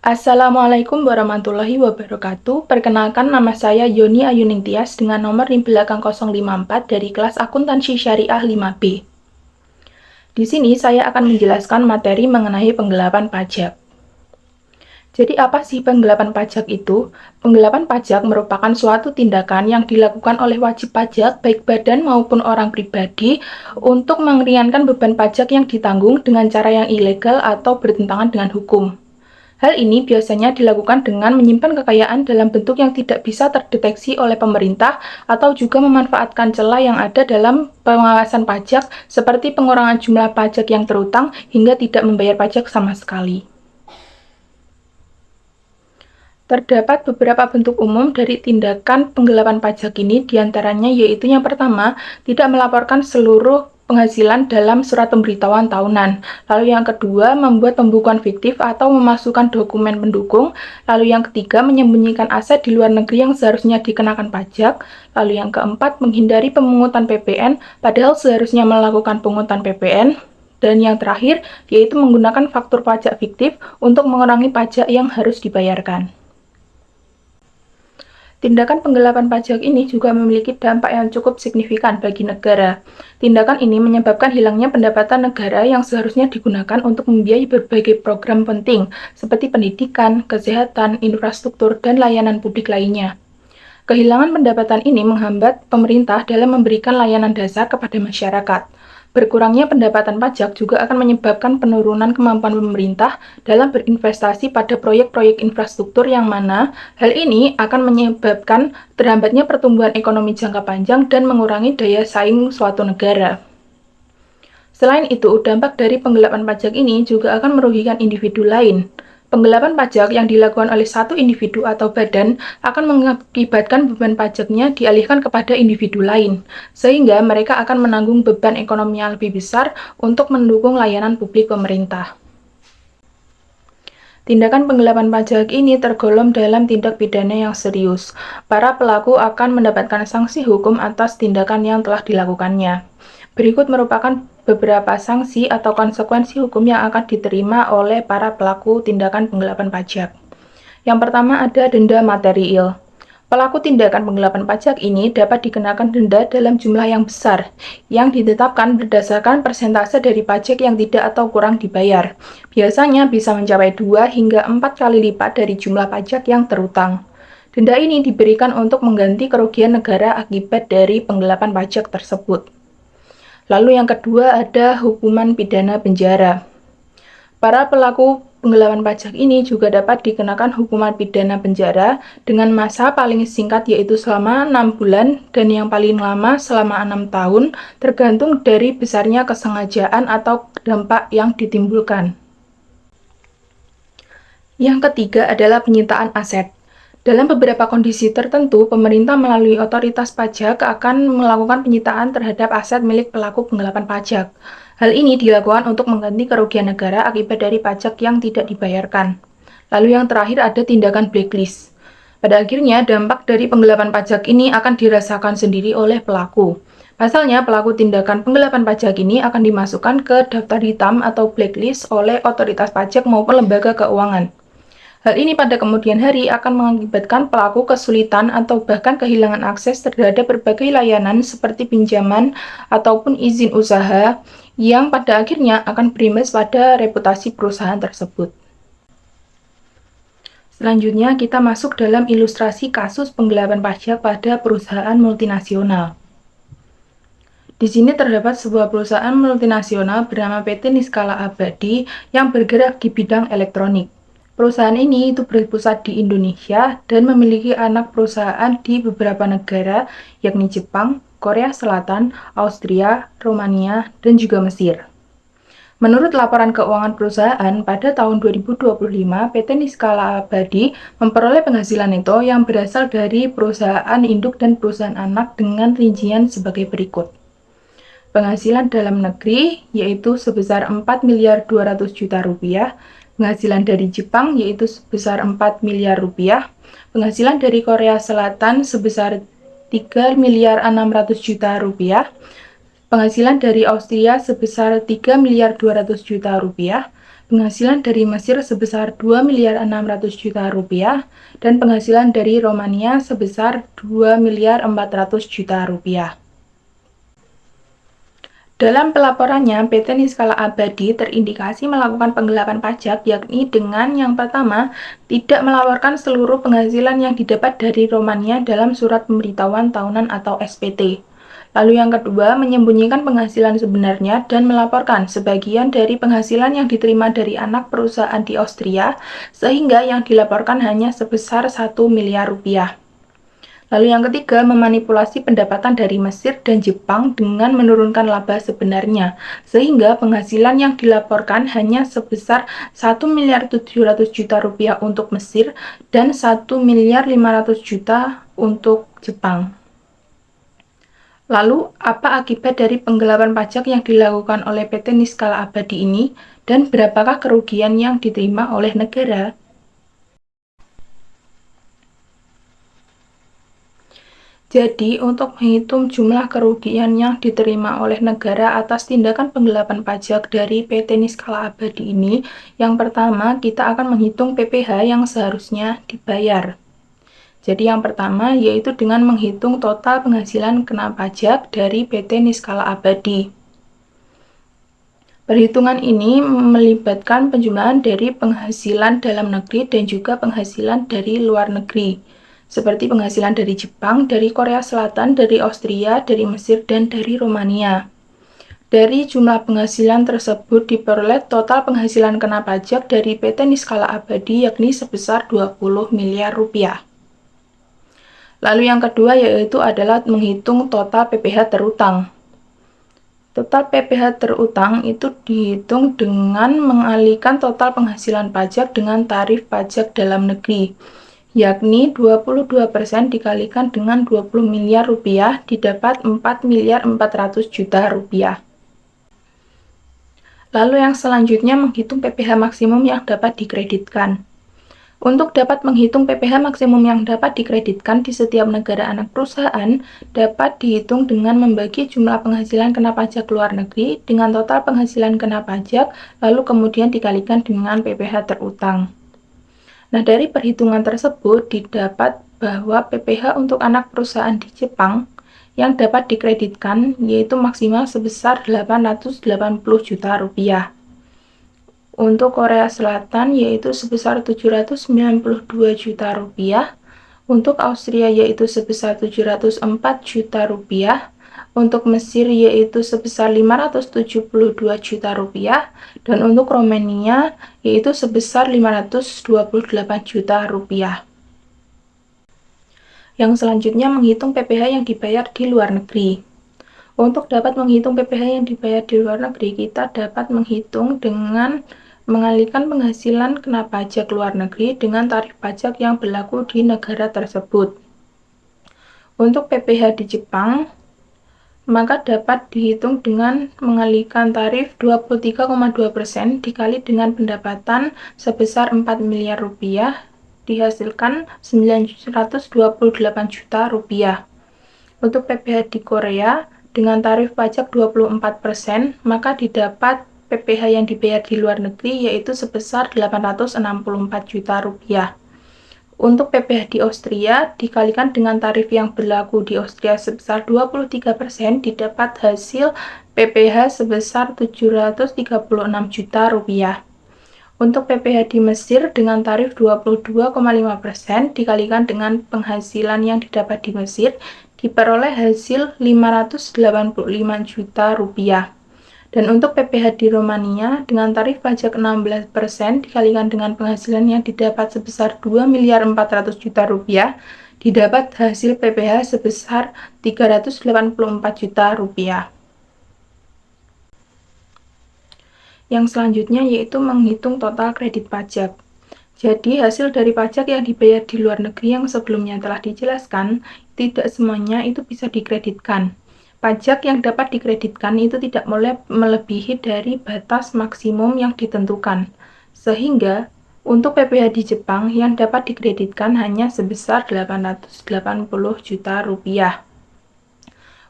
Assalamualaikum warahmatullahi wabarakatuh. Perkenalkan, nama saya Yoni Ayuning Tias dengan nomor NIM belakang 054 dari kelas Akuntansi Syariah 5B. Di sini saya akan menjelaskan materi mengenai penggelapan pajak. Jadi apa sih penggelapan pajak itu? Penggelapan pajak merupakan suatu tindakan yang dilakukan oleh wajib pajak, baik badan maupun orang pribadi, untuk meringankan beban pajak yang ditanggung dengan cara yang ilegal atau bertentangan dengan hukum. Hal ini biasanya dilakukan dengan menyimpan kekayaan dalam bentuk yang tidak bisa terdeteksi oleh pemerintah atau juga memanfaatkan celah yang ada dalam pengawasan pajak seperti pengurangan jumlah pajak yang terutang hingga tidak membayar pajak sama sekali. Terdapat beberapa bentuk umum dari tindakan penggelapan pajak ini, diantaranya yaitu yang pertama, tidak melaporkan seluruh penghasilan dalam surat pemberitahuan tahunan. Lalu yang kedua, membuat pembukuan fiktif atau memasukkan dokumen pendukung. Lalu yang ketiga, menyembunyikan aset di luar negeri yang seharusnya dikenakan pajak. Lalu yang keempat, menghindari pemungutan PPN, padahal seharusnya melakukan pungutan PPN. Dan yang terakhir, yaitu menggunakan faktur pajak fiktif untuk mengurangi pajak yang harus dibayarkan. Tindakan penggelapan pajak ini juga memiliki dampak yang cukup signifikan bagi negara. Tindakan ini menyebabkan hilangnya pendapatan negara yang seharusnya digunakan untuk membiayai berbagai program penting, seperti pendidikan, kesehatan, infrastruktur, dan layanan publik lainnya. Kehilangan pendapatan ini menghambat pemerintah dalam memberikan layanan dasar kepada masyarakat. Berkurangnya pendapatan pajak juga akan menyebabkan penurunan kemampuan pemerintah dalam berinvestasi pada proyek-proyek infrastruktur yang mana hal ini akan menyebabkan terhambatnya pertumbuhan ekonomi jangka panjang dan mengurangi daya saing suatu negara. Selain itu, dampak dari penggelapan pajak ini juga akan merugikan individu lain. Penggelapan pajak yang dilakukan oleh satu individu atau badan akan mengakibatkan beban pajaknya dialihkan kepada individu lain, sehingga mereka akan menanggung beban ekonomi yang lebih besar untuk mendukung layanan publik pemerintah. Tindakan penggelapan pajak ini tergolong dalam tindak pidana yang serius. Para pelaku akan mendapatkan sanksi hukum atas tindakan yang telah dilakukannya. Berikut merupakan beberapa sanksi atau konsekuensi hukum yang akan diterima oleh para pelaku tindakan penggelapan pajak. Yang pertama ada denda material. Pelaku tindakan penggelapan pajak ini dapat dikenakan denda dalam jumlah yang besar, yang ditetapkan berdasarkan persentase dari pajak yang tidak atau kurang dibayar. Biasanya bisa mencapai 2 hingga 4 kali lipat dari jumlah pajak yang terutang. Denda ini diberikan untuk mengganti kerugian negara akibat dari penggelapan pajak tersebut. Lalu yang kedua ada hukuman pidana penjara. Para pelaku penggelapan pajak ini juga dapat dikenakan hukuman pidana penjara dengan masa paling singkat yaitu selama 6 bulan dan yang paling lama selama 6 tahun tergantung dari besarnya kesengajaan atau dampak yang ditimbulkan. Yang ketiga adalah penyitaan aset. Dalam beberapa kondisi tertentu, pemerintah melalui otoritas pajak akan melakukan penyitaan terhadap aset milik pelaku penggelapan pajak. Hal ini dilakukan untuk mengganti kerugian negara akibat dari pajak yang tidak dibayarkan. Lalu yang terakhir ada tindakan blacklist. Pada akhirnya, dampak dari penggelapan pajak ini akan dirasakan sendiri oleh pelaku. Pasalnya, pelaku tindakan penggelapan pajak ini akan dimasukkan ke daftar hitam atau blacklist oleh otoritas pajak maupun lembaga keuangan. Hal ini pada kemudian hari akan mengakibatkan pelaku kesulitan atau bahkan kehilangan akses terhadap berbagai layanan seperti pinjaman ataupun izin usaha yang pada akhirnya akan berimbas pada reputasi perusahaan tersebut. Selanjutnya kita masuk dalam ilustrasi kasus penggelapan pajak pada perusahaan multinasional. Di sini terdapat sebuah perusahaan multinasional bernama PT Niskala Abadi yang bergerak di bidang elektronik. Perusahaan ini itu berpusat di Indonesia dan memiliki anak perusahaan di beberapa negara, yakni Jepang, Korea Selatan, Austria, Romania, dan juga Mesir. Menurut laporan keuangan perusahaan, pada tahun 2025, PT Niskala Abadi memperoleh penghasilan neto yang berasal dari perusahaan induk dan perusahaan anak dengan rincian sebagai berikut. Penghasilan dalam negeri yaitu sebesar 4.200 juta rupiah, penghasilan dari Jepang yaitu sebesar 4 miliar rupiah, penghasilan dari Korea Selatan sebesar 3.600 juta rupiah, penghasilan dari Austria sebesar 3.200 juta rupiah, penghasilan dari Mesir sebesar 2.600.000.000 rupiah, dan penghasilan dari Romania sebesar 2.400.000.000 rupiah. Dalam pelaporannya, PT Niskala Abadi terindikasi melakukan penggelapan pajak, yakni dengan yang pertama, tidak melaporkan seluruh penghasilan yang didapat dari Romania dalam surat pemberitahuan tahunan atau SPT. Lalu yang kedua, menyembunyikan penghasilan sebenarnya dan melaporkan sebagian dari penghasilan yang diterima dari anak perusahaan di Austria, sehingga yang dilaporkan hanya sebesar 1 miliar rupiah. Lalu yang ketiga, memanipulasi pendapatan dari Mesir dan Jepang dengan menurunkan laba sebenarnya, sehingga penghasilan yang dilaporkan hanya sebesar 1.700.000.000 rupiah untuk Mesir dan 1.500.000.000 untuk Jepang. Lalu, apa akibat dari penggelapan pajak yang dilakukan oleh PT Niskala Abadi ini, dan berapakah kerugian yang diterima oleh negara? Jadi, untuk menghitung jumlah kerugian yang diterima oleh negara atas tindakan penggelapan pajak dari PT Niskala Abadi ini, yang pertama kita akan menghitung PPh yang seharusnya dibayar. Jadi yang pertama yaitu dengan menghitung total penghasilan kena pajak dari PT Niskala Abadi. Perhitungan ini melibatkan penjumlahan dari penghasilan dalam negeri dan juga penghasilan dari luar negeri, seperti penghasilan dari Jepang, dari Korea Selatan, dari Austria, dari Mesir, dan dari Romania. Dari jumlah penghasilan tersebut diperoleh total penghasilan kena pajak dari PT Niskala Abadi yakni sebesar 20 miliar rupiah. Lalu yang kedua yaitu adalah menghitung total PPh terutang. Total PPh terutang itu dihitung dengan mengalihkan total penghasilan pajak dengan tarif pajak dalam negeri, yakni 22% dikalikan dengan 20 miliar rupiah didapat 4.400.000.000 rupiah. Lalu yang selanjutnya menghitung PPh maksimum yang dapat dikreditkan. Untuk dapat menghitung PPh maksimum yang dapat dikreditkan di setiap negara anak perusahaan, dapat dihitung dengan membagi jumlah penghasilan kena pajak luar negeri dengan total penghasilan kena pajak, lalu kemudian dikalikan dengan PPh terutang. Nah, dari perhitungan tersebut didapat bahwa PPh untuk anak perusahaan di Jepang yang dapat dikreditkan yaitu maksimal sebesar 880 juta rupiah. Untuk Korea Selatan yaitu sebesar 792 juta rupiah, untuk Austria yaitu sebesar 704 juta rupiah, untuk Mesir yaitu sebesar 572 juta rupiah, dan untuk Romania yaitu sebesar 528 juta rupiah. Yang selanjutnya menghitung PPh yang dibayar di luar negeri. Untuk dapat menghitung PPh yang dibayar di luar negeri, kita dapat menghitung dengan mengalihkan penghasilan kena pajak luar negeri dengan tarif pajak yang berlaku di negara tersebut. Untuk PPh di Jepang, maka dapat dihitung dengan mengalihkan tarif 23,2% dikali dengan pendapatan sebesar 4 miliar rupiah, dihasilkan 928 juta rupiah. Untuk PPh di Korea, dengan tarif pajak 24%, maka didapat PPh yang dibayar di luar negeri yaitu sebesar 864 juta rupiah. Untuk PPh di Austria dikalikan dengan tarif yang berlaku di Austria sebesar 23%, didapat hasil PPh sebesar 736 juta rupiah. Untuk PPh di Mesir dengan tarif 22,5% dikalikan dengan penghasilan yang didapat di Mesir, diperoleh hasil 585 juta rupiah. Dan untuk PPh di Romania dengan tarif pajak 16% dikalikan dengan penghasilan yang didapat sebesar 2.400.000.000 rupiah, didapat hasil PPh sebesar 384 juta rupiah. Yang selanjutnya yaitu menghitung total kredit pajak. Jadi, hasil dari pajak yang dibayar di luar negeri yang sebelumnya telah dijelaskan, tidak semuanya itu bisa dikreditkan. Pajak yang dapat dikreditkan itu tidak boleh melebihi dari batas maksimum yang ditentukan. Sehingga, untuk PPh di Jepang yang dapat dikreditkan hanya sebesar 880 juta rupiah.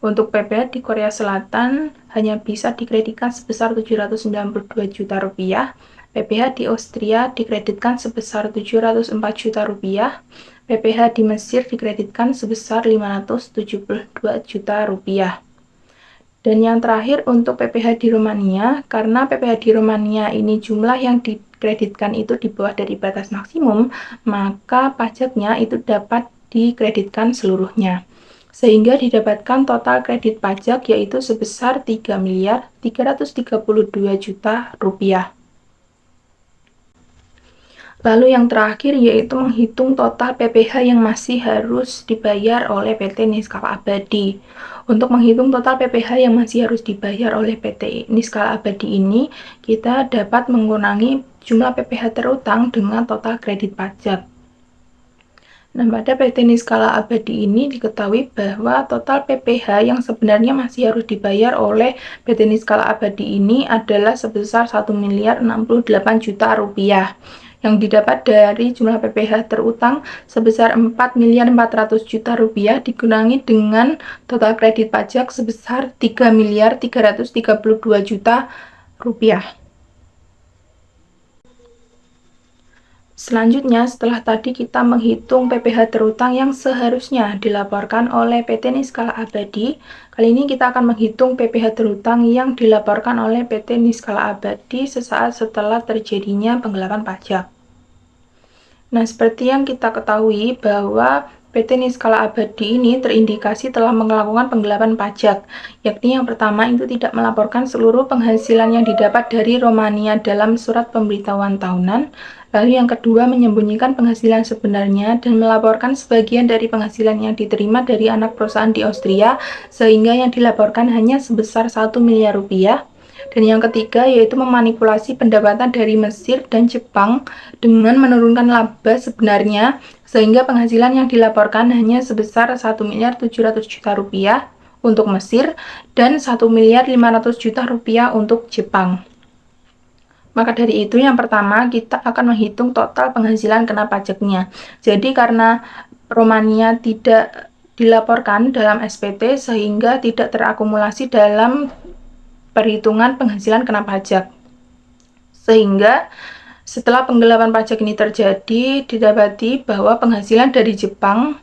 Untuk PPh di Korea Selatan hanya bisa dikreditkan sebesar 792 juta rupiah, PPh di Austria dikreditkan sebesar 704 juta rupiah, PPh di Mesir dikreditkan sebesar 572 juta rupiah. Dan yang terakhir untuk PPh di Romania, karena PPh di Romania ini jumlah yang dikreditkan itu di bawah dari batas maksimum, maka pajaknya itu dapat dikreditkan seluruhnya. Sehingga didapatkan total kredit pajak yaitu sebesar 3.332 juta rupiah. Lalu yang terakhir yaitu menghitung total PPh yang masih harus dibayar oleh PT Niskala Abadi. Untuk menghitung total PPh yang masih harus dibayar oleh PT Niskala Abadi ini, kita dapat mengurangi jumlah PPh terutang dengan total kredit pajak. Nah, pada PT Niskala Abadi ini diketahui bahwa total PPh yang sebenarnya masih harus dibayar oleh PT Niskala Abadi ini adalah sebesar 1.068 juta rupiah yang didapat dari jumlah PPh terutang sebesar 4.400 juta rupiah dikurangi dengan total kredit pajak sebesar 3.332 juta rupiah. Selanjutnya, setelah tadi kita menghitung PPh terutang yang seharusnya dilaporkan oleh PT Niskala Abadi, kali ini kita akan menghitung PPh terutang yang dilaporkan oleh PT Niskala Abadi sesaat setelah terjadinya penggelapan pajak. Nah, seperti yang kita ketahui bahwa PT Niskala Abadi ini terindikasi telah melakukan penggelapan pajak, yakni yang pertama itu tidak melaporkan seluruh penghasilan yang didapat dari Romania dalam surat pemberitahuan tahunan, lalu yang kedua menyembunyikan penghasilan sebenarnya dan melaporkan sebagian dari penghasilan yang diterima dari anak perusahaan di Austria, sehingga yang dilaporkan hanya sebesar 1 miliar rupiah. Dan yang ketiga yaitu memanipulasi pendapatan dari Mesir dan Jepang dengan menurunkan laba sebenarnya sehingga penghasilan yang dilaporkan hanya sebesar 1.700 juta rupiah untuk Mesir dan 1.500 juta rupiah untuk Jepang. Maka dari itu yang pertama kita akan menghitung total penghasilan kena pajaknya. Jadi karena Romania tidak dilaporkan dalam SPT sehingga tidak terakumulasi dalam perhitungan penghasilan kena pajak. Sehingga setelah penggelapan pajak ini terjadi, didapati bahwa penghasilan dari Jepang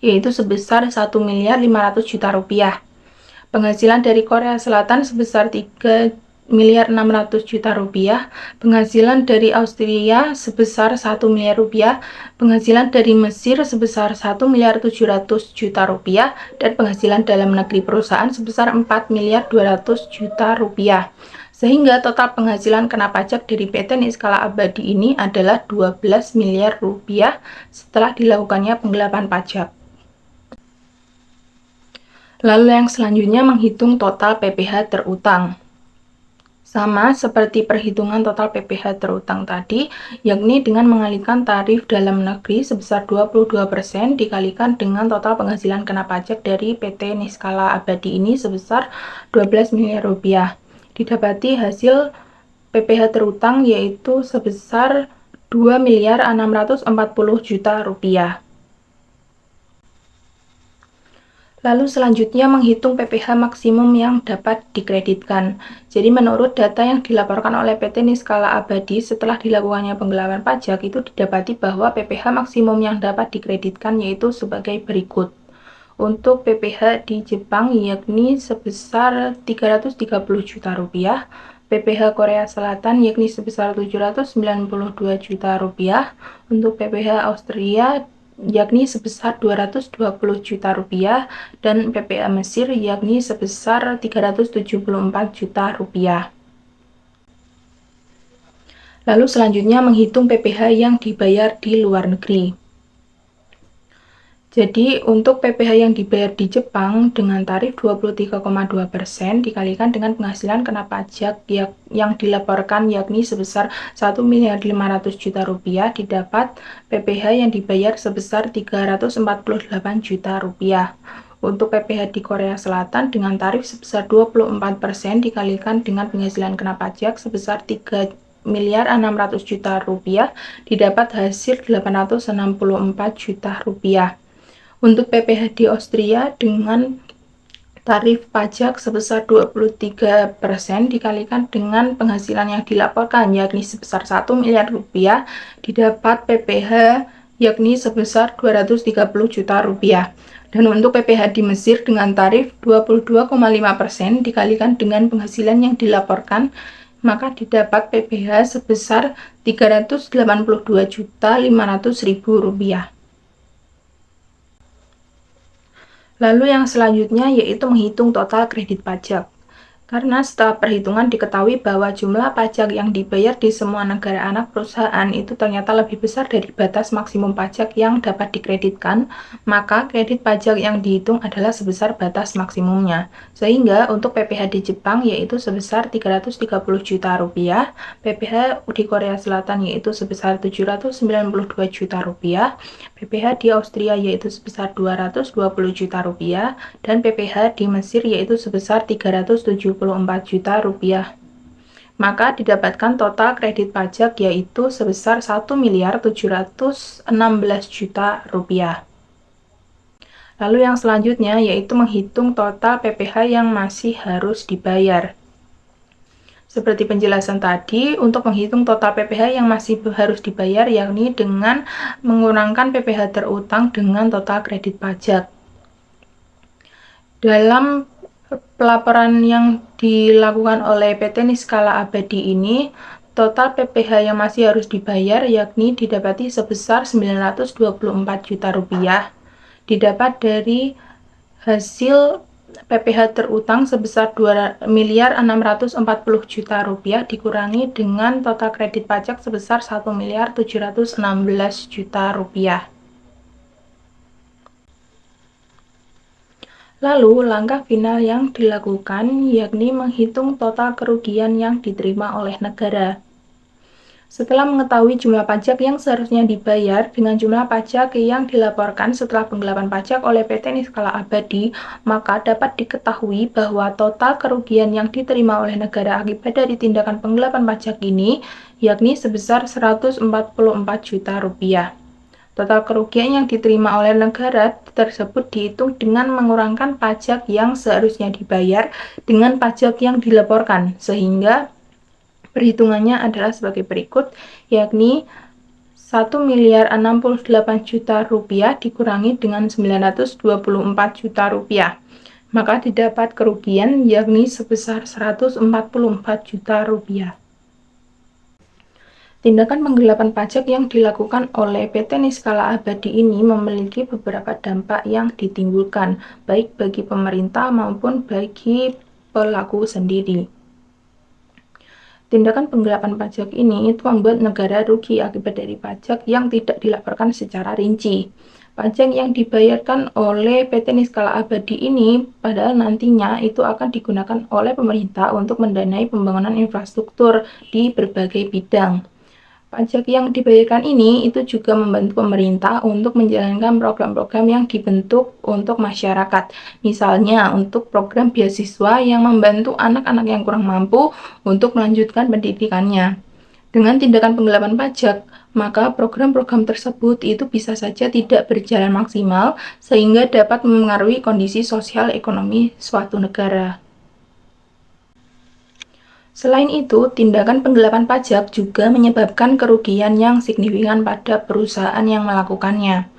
yaitu sebesar 1.500 juta rupiah. Penghasilan dari Korea Selatan sebesar 3.600 juta rupiah, penghasilan dari Austria sebesar 1 miliar rupiah, penghasilan dari Mesir sebesar 1.700 juta rupiah, dan penghasilan dalam negeri perusahaan sebesar 4.200 juta rupiah. Sehingga total penghasilan kena pajak dari PT Niskala Abadi ini adalah 12 miliar rupiah setelah dilakukannya penggelapan pajak. Lalu yang selanjutnya menghitung total PPh terutang. Sama seperti perhitungan total PPh terutang tadi, yakni dengan mengalihkan tarif dalam negeri sebesar 22% dikalikan dengan total penghasilan kena pajak dari PT Niskala Abadi ini sebesar 12 miliar rupiah. Didapati hasil PPh terutang yaitu sebesar 2.640 juta rupiah. Lalu selanjutnya menghitung PPh maksimum yang dapat dikreditkan. Jadi menurut data yang dilaporkan oleh PT Niskala Abadi setelah dilakukannya penggelapan pajak itu didapati bahwa PPh maksimum yang dapat dikreditkan yaitu sebagai berikut. Untuk PPh di Jepang yakni sebesar 330 juta rupiah, PPh Korea Selatan yakni sebesar 792 juta rupiah, untuk PPh Austria yakni sebesar 220 juta rupiah, dan PPh Mesir yakni sebesar 374 juta rupiah. Lalu selanjutnya menghitung PPh yang dibayar di luar negeri. Jadi untuk PPh yang dibayar di Jepang dengan tarif 23,2% dikalikan dengan penghasilan kena pajak yang dilaporkan yakni sebesar 1.500 juta rupiah didapat PPh yang dibayar sebesar 348 juta rupiah. Untuk PPh di Korea Selatan dengan tarif sebesar 24% dikalikan dengan penghasilan kena pajak sebesar 3.600 juta rupiah didapat hasil 864 juta rupiah. Untuk PPh di Austria dengan Tarif pajak sebesar 23% dikalikan dengan penghasilan yang dilaporkan, yakni sebesar 1 miliar rupiah, didapat PPh yakni sebesar 230 juta rupiah. Dan untuk PPh di Mesir dengan tarif 22,5% dikalikan dengan penghasilan yang dilaporkan, maka didapat PPh sebesar 382.500.000 rupiah. Lalu yang selanjutnya yaitu menghitung total kredit pajak. Karena setelah perhitungan diketahui bahwa jumlah pajak yang dibayar di semua negara anak perusahaan itu ternyata lebih besar dari batas maksimum pajak yang dapat dikreditkan, maka kredit pajak yang dihitung adalah sebesar batas maksimumnya. Sehingga untuk PPh di Jepang yaitu sebesar 330 juta rupiah, PPh di Korea Selatan yaitu sebesar 792 juta rupiah, PPh di Austria yaitu sebesar 220 juta rupiah, dan PPh di Mesir yaitu sebesar 374 juta rupiah. Maka didapatkan total kredit pajak yaitu sebesar 1.716 juta rupiah. Lalu yang selanjutnya yaitu menghitung total PPh yang masih harus dibayar. Seperti penjelasan tadi, untuk menghitung total PPh yang masih harus dibayar yakni dengan mengurangkan PPh terutang dengan total kredit pajak. Dalam pelaporan yang dilakukan oleh PT Niskala Abadi ini, total PPh yang masih harus dibayar yakni didapati sebesar 924 juta rupiah. Didapat dari hasil PPh terutang sebesar 2.640 juta rupiah dikurangi dengan total kredit pajak sebesar 1.716 juta rupiah. Lalu, langkah final yang dilakukan yakni menghitung total kerugian yang diterima oleh negara. Setelah mengetahui jumlah pajak yang seharusnya dibayar dengan jumlah pajak yang dilaporkan setelah penggelapan pajak oleh PT Niskala Abadi, maka dapat diketahui bahwa total kerugian yang diterima oleh negara akibat dari tindakan penggelapan pajak ini yakni sebesar 144 juta rupiah. Total kerugian yang diterima oleh negara tersebut dihitung dengan mengurangkan pajak yang seharusnya dibayar dengan pajak yang dilaporkan, sehingga perhitungannya adalah sebagai berikut, yakni 1.068 juta rupiah dikurangi dengan 924 juta rupiah. Maka didapat kerugian yakni sebesar 144 juta rupiah. Tindakan penggelapan pajak yang dilakukan oleh PT Niskala Abadi ini memiliki beberapa dampak yang ditimbulkan, baik bagi pemerintah maupun bagi pelaku sendiri. Tindakan penggelapan pajak ini itu membuat negara rugi akibat dari pajak yang tidak dilaporkan secara rinci. Pajak yang dibayarkan oleh PT Niskala Abadi ini padahal nantinya itu akan digunakan oleh pemerintah untuk mendanai pembangunan infrastruktur di berbagai bidang. Pajak yang dibayarkan ini itu juga membantu pemerintah untuk menjalankan program-program yang dibentuk untuk masyarakat. Misalnya untuk program beasiswa yang membantu anak-anak yang kurang mampu untuk melanjutkan pendidikannya. Dengan tindakan penggelapan pajak, maka program-program tersebut itu bisa saja tidak berjalan maksimal sehingga dapat mempengaruhi kondisi sosial ekonomi suatu negara. Selain itu, tindakan penggelapan pajak juga menyebabkan kerugian yang signifikan pada perusahaan yang melakukannya.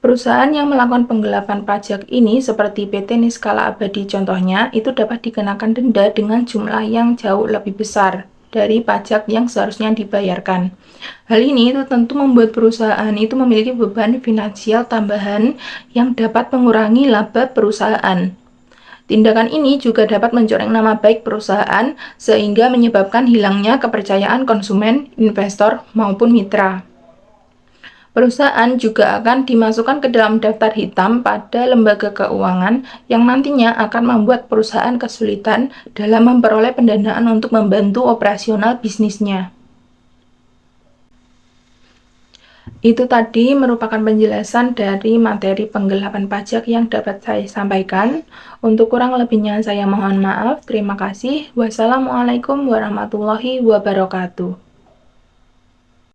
Perusahaan yang melakukan penggelapan pajak ini seperti PT Niskala Abadi contohnya, itu dapat dikenakan denda dengan jumlah yang jauh lebih besar dari pajak yang seharusnya dibayarkan. Hal ini itu tentu membuat perusahaan itu memiliki beban finansial tambahan yang dapat mengurangi laba perusahaan. Tindakan ini juga dapat mencoreng nama baik perusahaan sehingga menyebabkan hilangnya kepercayaan konsumen, investor, maupun mitra. Perusahaan juga akan dimasukkan ke dalam daftar hitam pada lembaga keuangan yang nantinya akan membuat perusahaan kesulitan dalam memperoleh pendanaan untuk membantu operasional bisnisnya. Itu tadi merupakan penjelasan dari materi penggelapan pajak yang dapat saya sampaikan. Untuk kurang lebihnya saya mohon maaf. Terima kasih. Wassalamualaikum warahmatullahi wabarakatuh.